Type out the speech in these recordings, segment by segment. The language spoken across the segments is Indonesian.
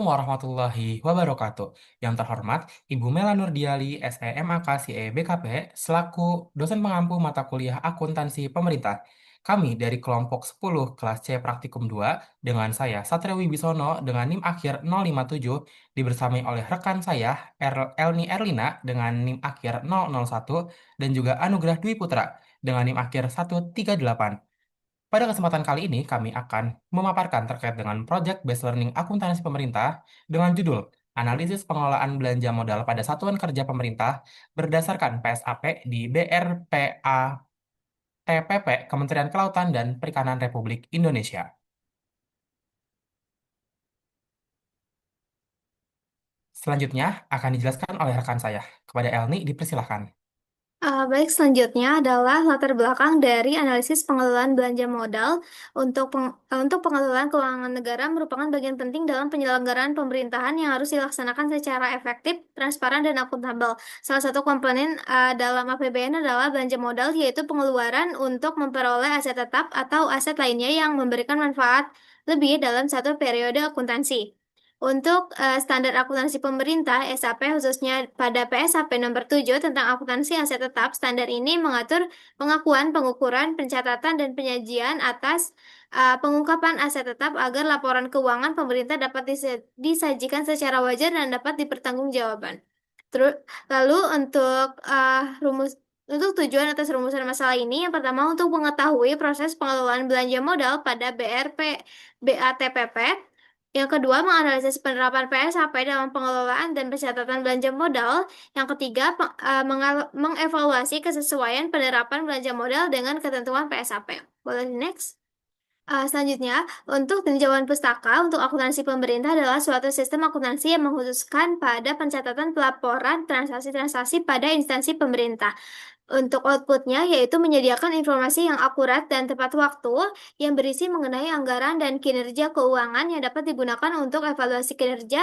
Warahmatullahi wabarakatuh. Yang terhormat, Ibu Mela Nurdiali, SEMAK CE BKP, selaku dosen pengampu mata kuliah akuntansi pemerintah. Kami dari kelompok 10 kelas C Praktikum 2 dengan saya Satria Wibisono dengan NIM akhir 057 dibersamai oleh rekan saya Elni Erlina dengan NIM akhir 001 dan juga Anugrah Dwi Putra dengan NIM akhir 138. Pada kesempatan kali ini, kami akan memaparkan terkait dengan Project Based Learning Akuntansi Pemerintah dengan judul Analisis Pengelolaan Belanja Modal pada Satuan Kerja Pemerintah berdasarkan PSAP di BRPA TPP Kementerian Kelautan dan Perikanan Republik Indonesia. Selanjutnya akan dijelaskan oleh rekan saya. Kepada Elni, dipersilahkan. Baik, selanjutnya adalah latar belakang dari analisis pengelolaan belanja modal untuk pengelolaan keuangan negara merupakan bagian penting dalam penyelenggaraan pemerintahan yang harus dilaksanakan secara efektif, transparan, dan akuntabel. Salah satu komponen dalam APBN adalah belanja modal, yaitu pengeluaran untuk memperoleh aset tetap atau aset lainnya yang memberikan manfaat lebih dalam satu periode akuntansi. Untuk standar akuntansi pemerintah SAP khususnya pada PSAP nomor 7 tentang akuntansi aset tetap, standar ini mengatur pengakuan, pengukuran, pencatatan, dan penyajian atas pengungkapan aset tetap agar laporan keuangan pemerintah dapat disajikan secara wajar dan dapat dipertanggungjawabkan. Terus, lalu untuk tujuan atas rumusan masalah ini, yang pertama untuk mengetahui proses pengelolaan belanja modal pada BATPP. Yang kedua, menganalisis penerapan PSAP dalam pengelolaan dan pencatatan belanja modal. Yang ketiga, mengevaluasi kesesuaian penerapan belanja modal dengan ketentuan PSAP. Boleh next? Selanjutnya, untuk tinjauan pustaka untuk akuntansi pemerintah adalah suatu sistem akuntansi yang mengkhususkan pada pencatatan pelaporan transaksi-transaksi pada instansi pemerintah. Untuk outputnya, yaitu menyediakan informasi yang akurat dan tepat waktu yang berisi mengenai anggaran dan kinerja keuangan yang dapat digunakan untuk evaluasi kinerja,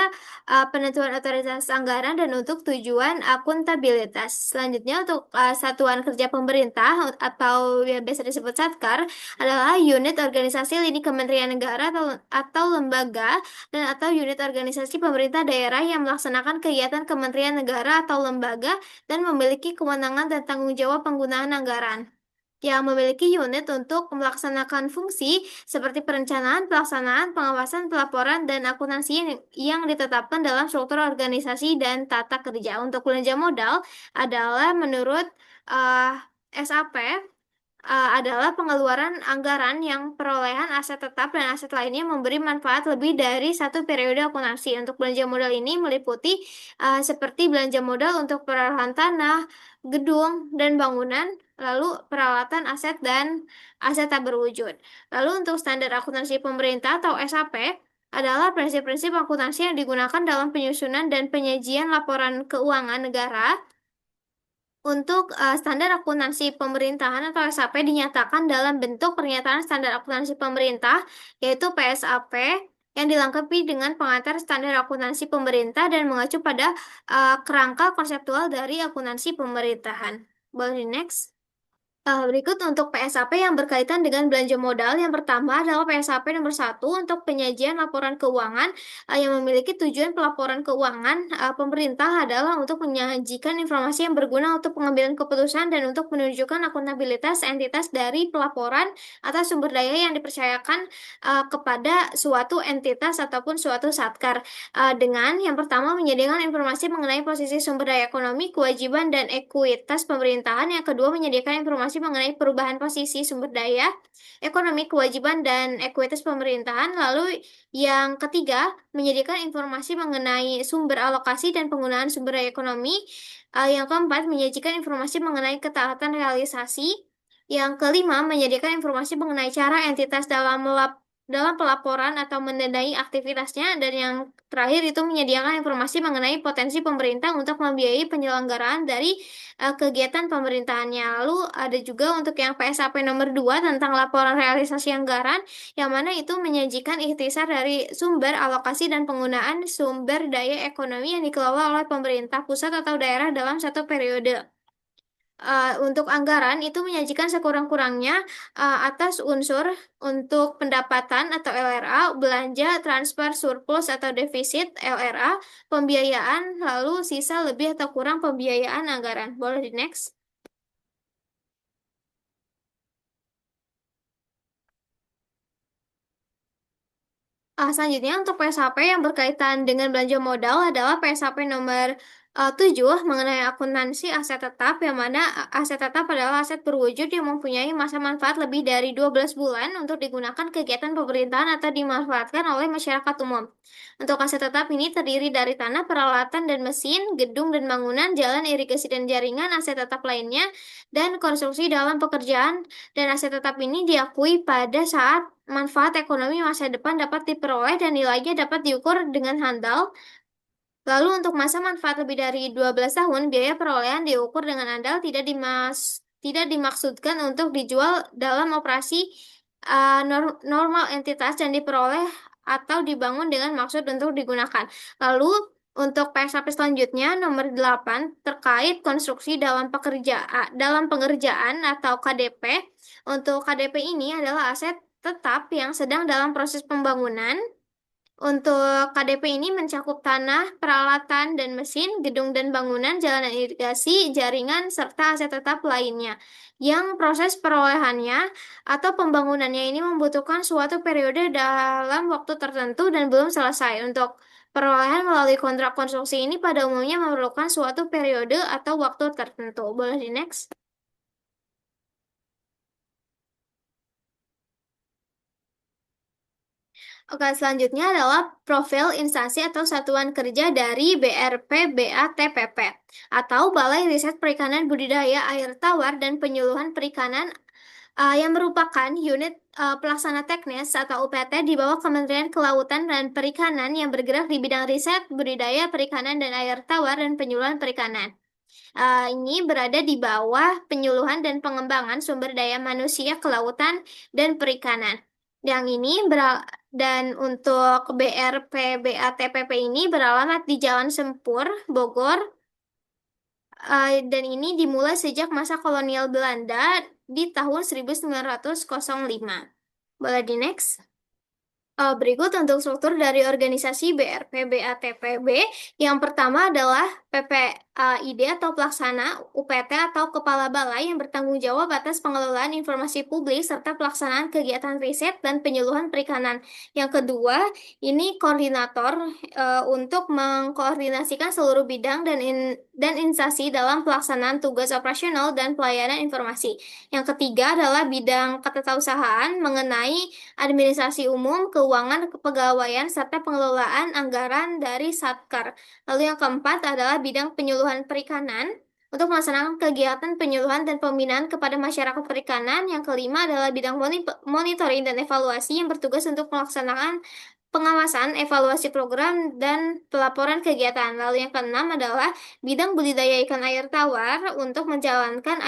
penentuan otoritas anggaran, dan untuk tujuan akuntabilitas. Selanjutnya, untuk satuan kerja pemerintah atau yang biasa disebut Satkar adalah unit organisasi lini kementerian negara atau lembaga dan atau unit organisasi pemerintah daerah yang melaksanakan kegiatan kementerian negara atau lembaga dan memiliki kewenangan dan tanggung jawab penggunaan anggaran, yang memiliki unit untuk melaksanakan fungsi seperti perencanaan, pelaksanaan, pengawasan, pelaporan, dan akuntansi yang ditetapkan dalam struktur organisasi dan tata kerja. Untuk belanja modal adalah menurut SAP adalah pengeluaran anggaran yang perolehan aset tetap dan aset lainnya memberi manfaat lebih dari satu periode akuntansi. Untuk belanja modal ini meliputi seperti belanja modal untuk perolehan tanah, gedung, dan bangunan, lalu peralatan aset dan aset tak berwujud. Lalu untuk standar akuntansi pemerintah atau SAP adalah prinsip-prinsip akuntansi yang digunakan dalam penyusunan dan penyajian laporan keuangan negara. Untuk standar akuntansi pemerintahan atau SAP dinyatakan dalam bentuk pernyataan standar akuntansi pemerintah, yaitu PSAP, yang dilengkapi dengan pengantar standar akuntansi pemerintah dan mengacu pada kerangka konseptual dari akuntansi pemerintahan. Boleh next? Berikut untuk PSAP yang berkaitan dengan belanja modal. Yang pertama adalah PSAP nomor 1 untuk penyajian laporan keuangan yang memiliki tujuan pelaporan keuangan pemerintah adalah untuk menyajikan informasi yang berguna untuk pengambilan keputusan dan untuk menunjukkan akuntabilitas entitas dari pelaporan atas sumber daya yang dipercayakan kepada suatu entitas ataupun suatu satkar. Dengan yang pertama menyediakan informasi mengenai posisi sumber daya ekonomi, kewajiban, dan ekuitas pemerintahan. Yang kedua menyediakan informasi mengenai perubahan posisi sumber daya ekonomi, kewajiban, dan ekuitas pemerintahan. Lalu yang ketiga menyediakan informasi mengenai sumber alokasi dan penggunaan sumber daya ekonomi. Yang keempat menyajikan informasi mengenai ketaatan realisasi. Yang kelima menyediakan informasi mengenai cara entitas dalam pelaporan atau mendanai aktivitasnya, dan yang terakhir itu menyediakan informasi mengenai potensi pemerintah untuk membiayai penyelenggaraan dari kegiatan pemerintahannya. Lalu ada juga untuk yang PSAP nomor 2 tentang laporan realisasi anggaran, yang mana itu menyajikan ikhtisar dari sumber alokasi dan penggunaan sumber daya ekonomi yang dikelola oleh pemerintah pusat atau daerah dalam satu periode. Untuk anggaran itu menyajikan sekurang-kurangnya atas unsur untuk pendapatan atau LRA, belanja, transfer, surplus atau defisit LRA, pembiayaan, lalu sisa lebih atau kurang pembiayaan anggaran. Boleh di next? Selanjutnya untuk PSHP yang berkaitan dengan belanja modal adalah PSHP nomor 7 mengenai akuntansi aset tetap, yang mana aset tetap adalah aset berwujud yang mempunyai masa manfaat lebih dari 12 bulan untuk digunakan kegiatan pemerintahan atau dimanfaatkan oleh masyarakat umum. Untuk aset tetap ini terdiri dari tanah, peralatan dan mesin, gedung dan bangunan, jalan, irigasi dan jaringan, aset tetap lainnya, dan konstruksi dalam pekerjaan, dan aset tetap ini diakui pada saat manfaat ekonomi masa depan dapat diperoleh dan nilainya dapat diukur dengan handal. Lalu untuk masa manfaat lebih dari 12 tahun, biaya perolehan diukur dengan andal tidak dimaksudkan untuk dijual dalam operasi normal entitas dan diperoleh atau dibangun dengan maksud untuk digunakan. Lalu untuk PSAP selanjutnya nomor 8 terkait konstruksi dalam pengerjaan atau KDP. Untuk KDP ini adalah aset tetap yang sedang dalam proses pembangunan. Untuk KDP ini mencakup tanah, peralatan dan mesin, gedung dan bangunan, jalan irigasi, jaringan, serta aset tetap lainnya. Yang proses perolehannya atau pembangunannya ini membutuhkan suatu periode dalam waktu tertentu dan belum selesai. Untuk perolehan melalui kontrak konstruksi ini pada umumnya memerlukan suatu periode atau waktu tertentu. Boleh di next? Oke, selanjutnya adalah profil instansi atau satuan kerja dari BRP BATPP atau Balai Riset Perikanan Budidaya Air Tawar dan Penyuluhan Perikanan, yang merupakan unit pelaksana teknis atau UPT di bawah Kementerian Kelautan dan Perikanan yang bergerak di bidang riset, budidaya, perikanan, dan air tawar dan penyuluhan perikanan. Ini berada di bawah penyuluhan dan pengembangan sumber daya manusia kelautan dan perikanan. Yang ini dan untuk BRP BATPP ini beralamat di Jalan Sempur, Bogor, dan ini dimulai sejak masa kolonial Belanda di tahun 1905. Boleh di next? Berikut untuk struktur dari organisasi BRP BATPB. Yang pertama adalah PPID atau Pelaksana, UPT atau Kepala Balai yang bertanggung jawab atas pengelolaan informasi publik serta pelaksanaan kegiatan riset dan penyuluhan perikanan. Yang kedua, ini koordinator untuk mengkoordinasikan seluruh bidang dan instansi dalam pelaksanaan tugas operasional dan pelayanan informasi. Yang ketiga adalah bidang ketetausahaan mengenai administrasi umum, keuangan, kepegawaian, serta pengelolaan anggaran dari Satker. Lalu yang keempat adalah bidang penyuluhan perikanan untuk melaksanakan kegiatan penyuluhan dan pembinaan kepada masyarakat perikanan. Yang kelima adalah bidang monitoring dan evaluasi yang bertugas untuk melaksanakan pengawasan, evaluasi program, dan pelaporan kegiatan. Lalu yang keenam adalah bidang budidaya ikan air tawar untuk menjalankan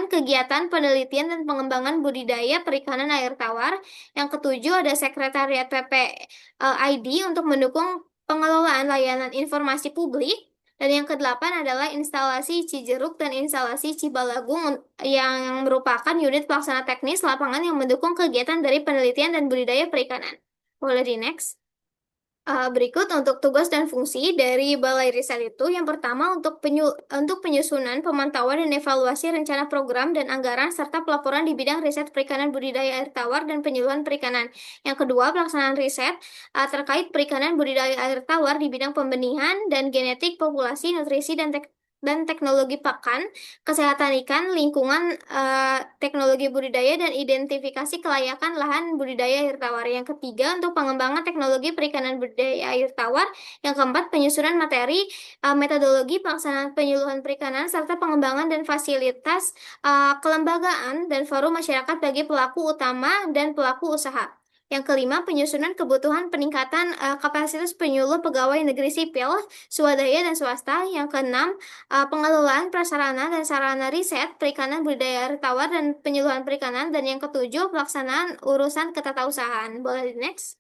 kegiatan penelitian dan pengembangan budidaya perikanan air tawar. Yang ketujuh ada Sekretariat PPID untuk mendukung pengelolaan layanan informasi publik. Dan yang kedelapan adalah instalasi Cijeruk dan instalasi Cibalagung yang merupakan unit pelaksana teknis lapangan yang mendukung kegiatan dari penelitian dan budidaya perikanan. Boleh di next? Berikut untuk tugas dan fungsi dari Balai Riset itu, yang pertama untuk penyusunan, pemantauan, dan evaluasi rencana program dan anggaran, serta pelaporan di bidang riset perikanan budidaya air tawar dan penyuluhan perikanan. Yang kedua, pelaksanaan riset terkait perikanan budidaya air tawar di bidang pembenihan dan genetik, populasi, nutrisi, dan teknologi pakan, kesehatan ikan, lingkungan, teknologi budidaya, dan identifikasi kelayakan lahan budidaya air tawar. Yang ketiga, untuk pengembangan teknologi perikanan budidaya air tawar. Yang keempat, penyusunan materi, metodologi pelaksanaan penyuluhan perikanan, serta pengembangan dan fasilitas kelembagaan dan forum masyarakat bagi pelaku utama dan pelaku usaha. Yang kelima, penyusunan kebutuhan peningkatan kapasitas penyuluh pegawai negeri sipil, swadaya, dan swasta. Yang keenam, pengelolaan prasarana dan sarana riset perikanan budidaya air tawar dan penyuluhan perikanan. Dan yang ketujuh, pelaksanaan urusan ketatausahaan. Boleh di next?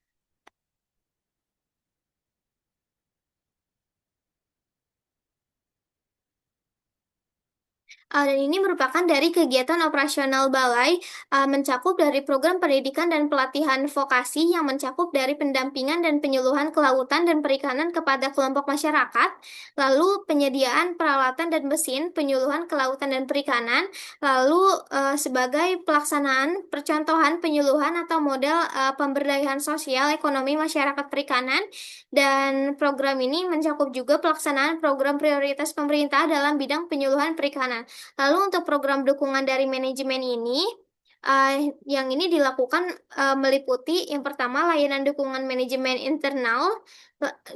Dan ini merupakan dari kegiatan operasional Balai, mencakup dari program pendidikan dan pelatihan vokasi yang mencakup dari pendampingan dan penyuluhan kelautan dan perikanan kepada kelompok masyarakat, lalu penyediaan peralatan dan mesin, penyuluhan kelautan dan perikanan, lalu sebagai pelaksanaan percontohan penyuluhan atau model pemberdayaan sosial ekonomi masyarakat perikanan, dan program ini mencakup juga pelaksanaan program prioritas pemerintah dalam bidang penyuluhan perikanan. Lalu untuk program dukungan dari manajemen ini, yang ini dilakukan meliputi yang pertama layanan dukungan manajemen internal,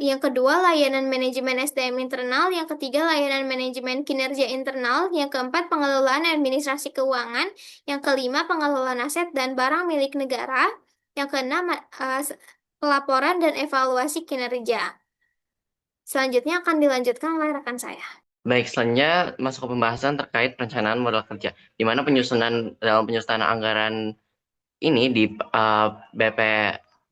yang kedua layanan manajemen SDM internal, yang ketiga layanan manajemen kinerja internal, yang keempat pengelolaan administrasi keuangan, yang kelima pengelolaan aset dan barang milik negara, yang keenam pelaporan dan evaluasi kinerja. Selanjutnya akan dilanjutkan oleh rekan saya. Baik, selanjutnya masuk ke pembahasan terkait perencanaan modal kerja, di mana penyusunan anggaran ini di BP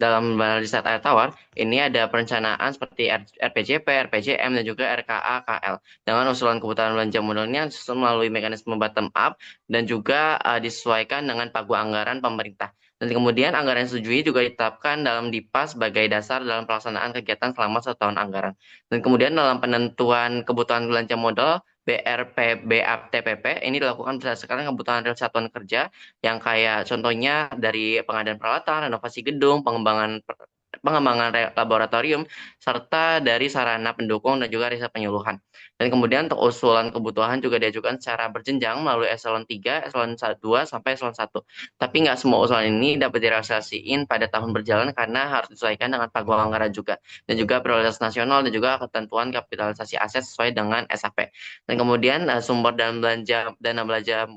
dalam riset air tawar ini ada perencanaan seperti RPJP, RPJM dan juga RKA KL dengan usulan kebutuhan belanja modalnya disusun melalui mekanisme bottom up dan juga disesuaikan dengan pagu anggaran pemerintah. Dan kemudian anggaran yang disetujui juga ditetapkan dalam DIPA sebagai dasar dalam pelaksanaan kegiatan selama 1 tahun anggaran. Dan kemudian dalam penentuan kebutuhan belanja modal BRP BATPP ini dilakukan berdasarkan kebutuhan real satuan kerja yang kayak contohnya dari pengadaan peralatan, renovasi gedung, pengembangan laboratorium, serta dari sarana pendukung dan juga riset penyuluhan. Dan kemudian untuk usulan kebutuhan juga diajukan secara berjenjang melalui eselon 3, eselon 2, sampai eselon 1. Tapi nggak semua usulan ini dapat direalisasikan pada tahun berjalan karena harus disesuaikan dengan pagu anggaran juga, dan juga prioritas nasional dan juga ketentuan kapitalisasi aset sesuai dengan SAP. Dan kemudian sumber dana belanja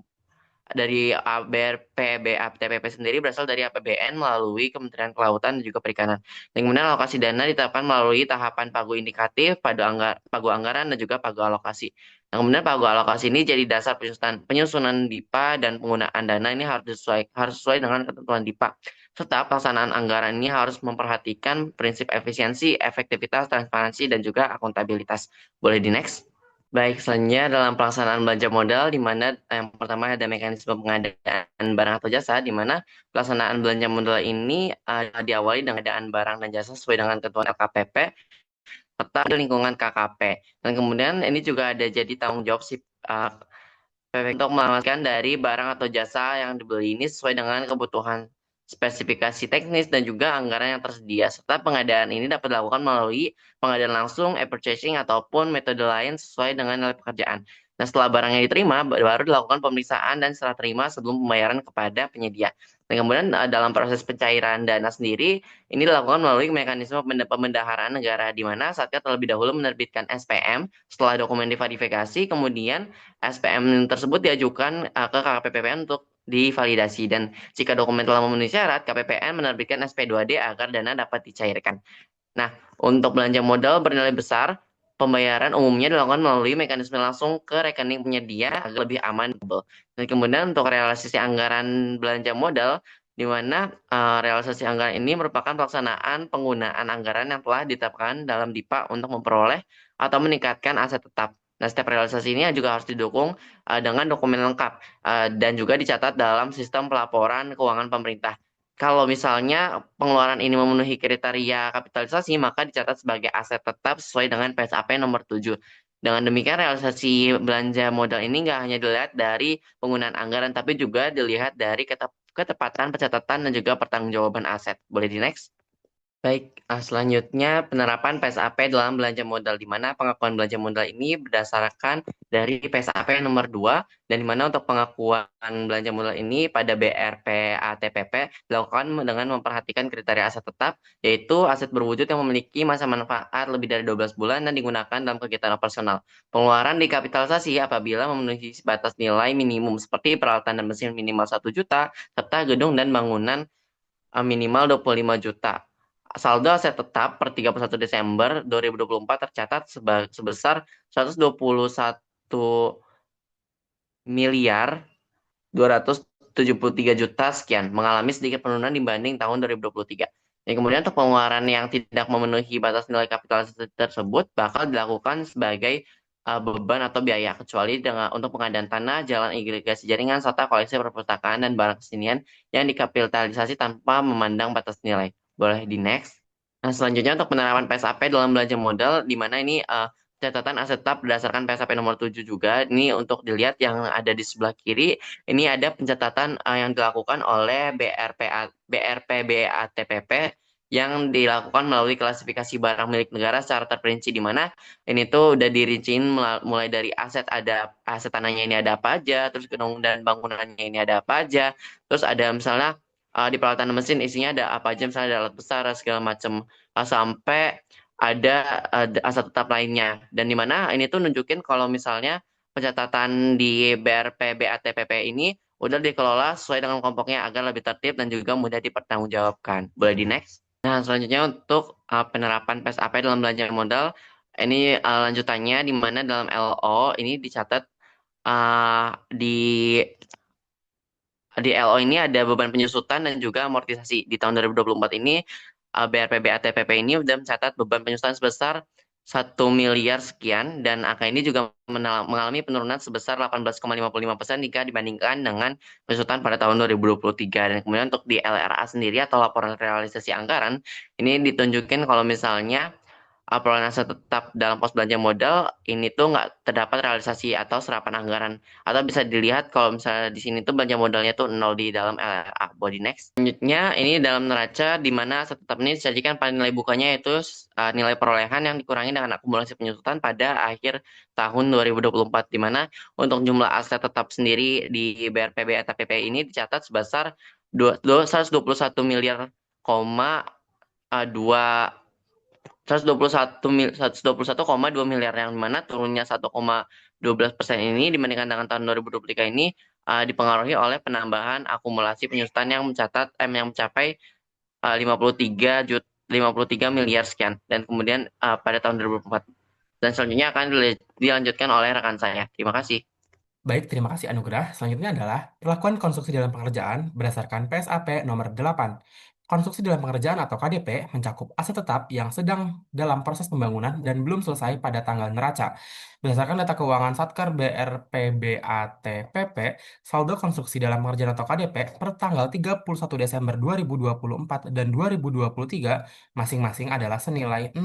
dari BRP, BAPTPP sendiri berasal dari APBN melalui Kementerian Kelautan dan juga Perikanan. Dan kemudian alokasi dana ditetapkan melalui tahapan pagu indikatif, pagu anggaran, dan juga pagu alokasi. Nah, kemudian pagu alokasi ini jadi dasar penyusunan DIPA dan penggunaan dana ini harus sesuai dengan ketentuan DIPA. Serta pelaksanaan anggaran ini harus memperhatikan prinsip efisiensi, efektivitas, transparansi, dan juga akuntabilitas. Boleh di next? Baik, selanjutnya dalam pelaksanaan belanja modal, di mana yang pertama ada mekanisme pengadaan barang atau jasa, di mana pelaksanaan belanja modal ini diawali dengan pengadaan barang dan jasa sesuai dengan ketentuan LKPP, serta lingkungan KKP. Dan kemudian ini juga ada jadi tanggung jawab si PPK untuk mengamankan dari barang atau jasa yang dibeli ini sesuai dengan kebutuhan spesifikasi teknis dan juga anggaran yang tersedia, serta pengadaan ini dapat dilakukan melalui pengadaan langsung, e-purchasing, ataupun metode lain sesuai dengan nilai pekerjaan. Nah, setelah barangnya diterima, baru dilakukan pemeriksaan dan serah terima sebelum pembayaran kepada penyedia. Dan kemudian dalam proses pencairan dana sendiri, ini dilakukan melalui mekanisme pemendaharaan negara, di mana Satgas terlebih dahulu menerbitkan SPM, setelah dokumen diverifikasi, kemudian SPM tersebut diajukan ke KPPN untuk divalidasi, dan jika dokumen telah memenuhi syarat, KPPN menerbitkan SP2D agar dana dapat dicairkan. Nah, untuk belanja modal bernilai besar, pembayaran umumnya dilakukan melalui mekanisme langsung ke rekening penyedia agar lebih aman. Dan kemudian untuk realisasi anggaran belanja modal, di mana realisasi anggaran ini merupakan pelaksanaan penggunaan anggaran yang telah ditetapkan dalam DIPA untuk memperoleh atau meningkatkan aset tetap. Nah, setiap realisasi ini juga harus didukung dengan dokumen lengkap dan juga dicatat dalam sistem pelaporan keuangan pemerintah. Kalau misalnya pengeluaran ini memenuhi kriteria kapitalisasi, maka dicatat sebagai aset tetap sesuai dengan PSAP nomor 7. Dengan demikian, realisasi belanja modal ini nggak hanya dilihat dari penggunaan anggaran, tapi juga dilihat dari ketepatan pencatatan dan juga pertanggungjawaban aset. Boleh di next? Baik, selanjutnya penerapan PSAP dalam belanja modal, di mana pengakuan belanja modal ini berdasarkan dari PSAP nomor 2, dan di mana untuk pengakuan belanja modal ini pada BRP ATPP dilakukan dengan memperhatikan kriteria aset tetap, yaitu aset berwujud yang memiliki masa manfaat lebih dari 12 bulan dan digunakan dalam kegiatan operasional. Pengeluaran dikapitalisasi apabila memenuhi batas nilai minimum seperti peralatan dan mesin minimal 1 juta, serta gedung dan bangunan minimal 25 juta. Saldo aset tetap per 31 Desember 2024 tercatat sebesar 121 miliar 273 juta sekian, mengalami sedikit penurunan dibanding tahun 2023. Dan kemudian untuk pengeluaran yang tidak memenuhi batas nilai kapitalisasi tersebut bakal dilakukan sebagai beban atau biaya, kecuali dengan untuk pengadaan tanah, jalan irigasi jaringan, serta koleksi perpustakaan dan barang kesenian yang dikapitalisasi tanpa memandang batas nilai. Boleh di next. Nah, selanjutnya untuk penerapan PSAP dalam belanja modal, di mana ini catatan aset tetap berdasarkan PSAP nomor 7 juga. Ini untuk dilihat yang ada di sebelah kiri, ini ada pencatatan yang dilakukan oleh BRPBATPP yang dilakukan melalui klasifikasi barang milik negara secara terperinci, di mana ini tuh udah dirinciin mulai dari aset tanahnya ini ada apa aja, terus gedung dan bangunannya ini ada apa aja, terus ada misalnya di peralatan mesin isinya ada apa aja, misalnya ada alat besar segala macam, sampai ada aset tetap lainnya, dan di mana ini tuh nunjukin kalau misalnya pencatatan di BRP BATPP ini udah dikelola sesuai dengan kelompoknya agar lebih tertib dan juga mudah dipertanggungjawabkan. Boleh di next. Nah, selanjutnya untuk penerapan PSAP dalam belanja modal, ini lanjutannya di mana dalam LO ini dicatat di LO ini ada beban penyusutan dan juga amortisasi. Di tahun 2024 ini BRPB ATPP ini sudah mencatat beban penyusutan sebesar 1 miliar sekian, dan angka ini juga mengalami penurunan sebesar 18,55% jika dibandingkan dengan penyusutan pada tahun 2023. Dan kemudian untuk di LRA sendiri atau laporan realisasi anggaran, ini ditunjukin kalau misalnya perolehan aset tetap dalam pos belanja modal ini tuh nggak terdapat realisasi atau serapan anggaran, atau bisa dilihat kalau misalnya di sini tuh belanja modalnya tuh nol di dalam LRA. Body next. Selanjutnya ini dalam neraca di mana aset tetap ini disajikan pada nilai bukanya, yaitu nilai perolehan yang dikurangi dengan akumulasi penyusutan pada akhir tahun 2024, di mana untuk jumlah aset tetap sendiri di BRPB atau PP ini dicatat sebesar 221 miliar koma 121 miliar, yang mana turunnya 1,12% ini dibandingkan dengan tahun 2023 ini dipengaruhi oleh penambahan akumulasi penyusutan yang mencapai 53 miliar sekian, dan kemudian pada tahun 2024, dan selanjutnya akan dilanjutkan oleh rekan saya. Terima kasih. Baik, terima kasih Anugrah. Selanjutnya adalah perlakuan konstruksi dalam pengerjaan berdasarkan PSAP nomor 8. Konstruksi dalam pengerjaan atau KDP mencakup aset tetap yang sedang dalam proses pembangunan dan belum selesai pada tanggal neraca. Berdasarkan data keuangan Satker BRPBATPP, saldo konstruksi dalam pengerjaan atau KDP per tanggal 31 Desember 2024 dan 2023 masing-masing adalah senilai 0.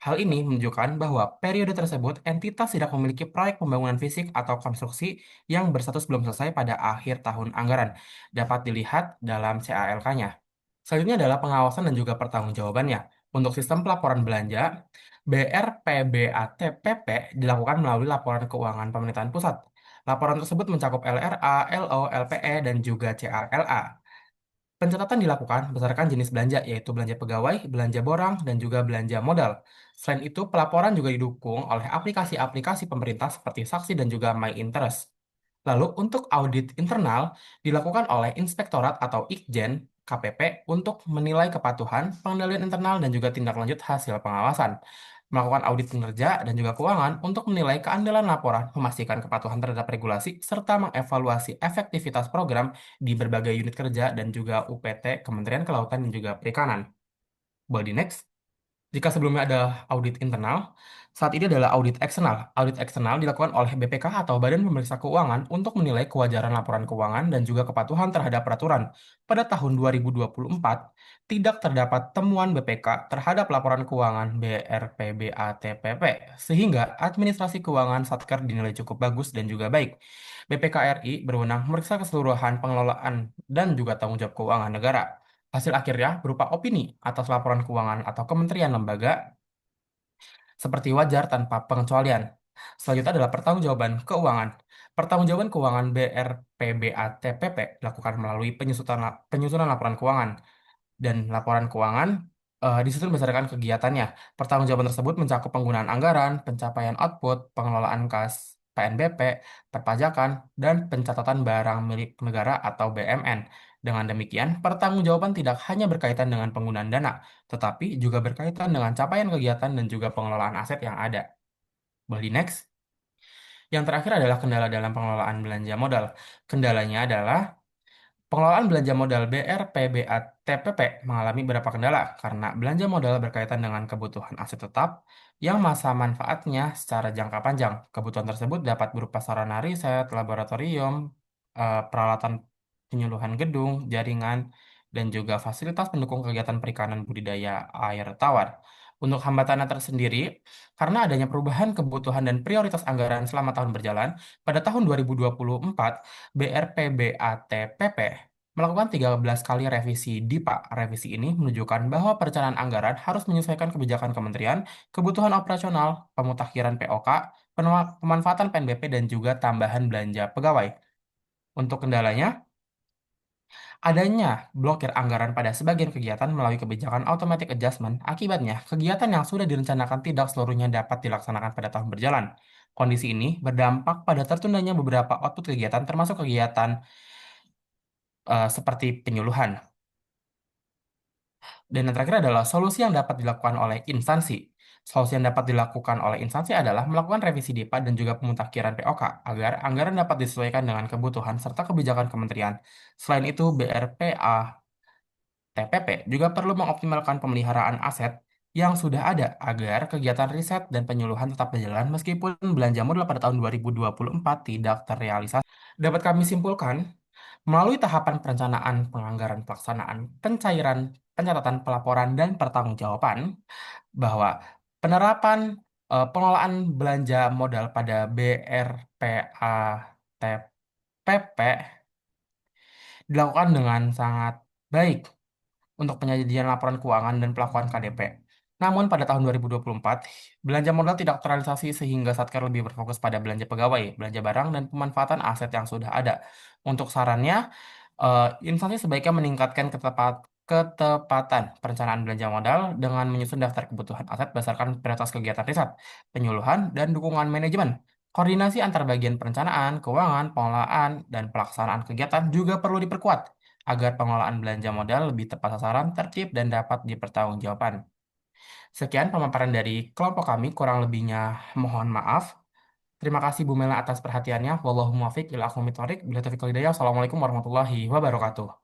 Hal ini menunjukkan bahwa periode tersebut entitas tidak memiliki proyek pembangunan fisik atau konstruksi yang berstatus belum selesai pada akhir tahun anggaran. Dapat dilihat dalam CALK-nya. Selanjutnya adalah pengawasan dan juga pertanggungjawabannya. Untuk sistem pelaporan belanja, BRPBATPP dilakukan melalui laporan keuangan pemerintahan pusat. Laporan tersebut mencakup LRA, LO, LPE, dan juga CALA. Pencatatan dilakukan berdasarkan jenis belanja, yaitu belanja pegawai, belanja borang, dan juga belanja modal. Selain itu, pelaporan juga didukung oleh aplikasi-aplikasi pemerintah seperti Saksi dan juga My Interest. Lalu, untuk audit internal dilakukan oleh Inspektorat atau Ikjen KPP untuk menilai kepatuhan, pengendalian internal, dan juga tindak lanjut hasil pengawasan. Melakukan audit kinerja dan juga keuangan untuk menilai keandalan laporan, memastikan kepatuhan terhadap regulasi, serta mengevaluasi efektivitas program di berbagai unit kerja dan juga UPT Kementerian Kelautan dan juga Perikanan. Body next. Jika sebelumnya ada audit internal, saat ini adalah audit eksternal. Audit eksternal dilakukan oleh BPK atau Badan Pemeriksa Keuangan untuk menilai kewajaran laporan keuangan dan juga kepatuhan terhadap peraturan. Pada tahun 2024, tidak terdapat temuan BPK terhadap laporan keuangan BRPBATPP, sehingga administrasi keuangan Satker dinilai cukup bagus dan juga baik. BPK RI berwenang memeriksa keseluruhan pengelolaan dan juga tanggung jawab keuangan negara. Hasil akhirnya berupa opini atas laporan keuangan atau kementerian lembaga seperti wajar tanpa pengecualian. Selanjutnya adalah pertanggungjawaban keuangan. Pertanggungjawaban keuangan BRPBATPP dilakukan melalui penyusunan laporan keuangan, dan laporan keuangan disusun berdasarkan kegiatannya. Pertanggungjawaban tersebut mencakup penggunaan anggaran, pencapaian output, pengelolaan kas PNBP, perpajakan, dan pencatatan barang milik negara atau BMN. Dengan demikian, pertanggungjawaban tidak hanya berkaitan dengan penggunaan dana, tetapi juga berkaitan dengan capaian kegiatan dan juga pengelolaan aset yang ada. Boleh di next. Yang terakhir adalah kendala dalam pengelolaan belanja modal. Kendalanya adalah Pengelolaan belanja modal BRPBA TPP mengalami beberapa kendala karena belanja modal berkaitan dengan kebutuhan aset tetap yang masa manfaatnya secara jangka panjang. Kebutuhan tersebut dapat berupa sarana riset, laboratorium, peralatan penyuluhan gedung, jaringan, dan juga fasilitas pendukung kegiatan perikanan budidaya air tawar. Untuk hambatannya tersendiri, karena adanya perubahan kebutuhan dan prioritas anggaran selama tahun berjalan, pada tahun 2024, BRPBATPP melakukan 13 kali revisi DIPA. Revisi ini menunjukkan bahwa perencanaan anggaran harus menyesuaikan kebijakan kementerian, kebutuhan operasional, pemutakhiran POK, pemanfaatan PNBP, dan juga tambahan belanja pegawai. Untuk kendalanya, adanya blokir anggaran pada sebagian kegiatan melalui kebijakan automatic adjustment. Akibatnya, kegiatan yang sudah direncanakan tidak seluruhnya dapat dilaksanakan pada tahun berjalan. Kondisi ini berdampak pada tertundanya beberapa output kegiatan termasuk kegiatan seperti penyuluhan. Dan yang terakhir adalah solusi yang dapat dilakukan oleh instansi. Solusi yang dapat dilakukan oleh instansi adalah melakukan revisi DIPA dan juga pemutakhiran POK agar anggaran dapat disesuaikan dengan kebutuhan serta kebijakan kementerian. Selain itu, BRPA TPP juga perlu mengoptimalkan pemeliharaan aset yang sudah ada agar kegiatan riset dan penyuluhan tetap berjalan meskipun belanja modal pada tahun 2024 tidak terrealisasi. Dapat kami simpulkan, melalui tahapan perencanaan, penganggaran, pelaksanaan, pencairan, pencatatan, pelaporan, dan pertanggungjawaban, bahwa penerapan pengelolaan belanja modal pada BRPATPP dilakukan dengan sangat baik untuk penyajian laporan keuangan dan pelakuan KDP. Namun pada tahun 2024, belanja modal tidak terrealisasi sehingga Satker lebih berfokus pada belanja pegawai, belanja barang, dan pemanfaatan aset yang sudah ada. Untuk sarannya, instansi sebaiknya meningkatkan ketepatan perencanaan belanja modal dengan menyusun daftar kebutuhan aset berdasarkan prioritas kegiatan riset, penyuluhan, dan dukungan manajemen. Koordinasi antar bagian perencanaan, keuangan, pengelolaan, dan pelaksanaan kegiatan juga perlu diperkuat agar pengelolaan belanja modal lebih tepat sasaran, tertib, dan dapat dipertanggungjawabkan. Sekian pemaparan dari kelompok kami, kurang lebihnya mohon maaf. Terima kasih Bu Mela atas perhatiannya. Wallahu muwaffiq ila aqwamit thoriq. Bila taufiq wal hidayah. Assalamualaikum warahmatullahi wabarakatuh.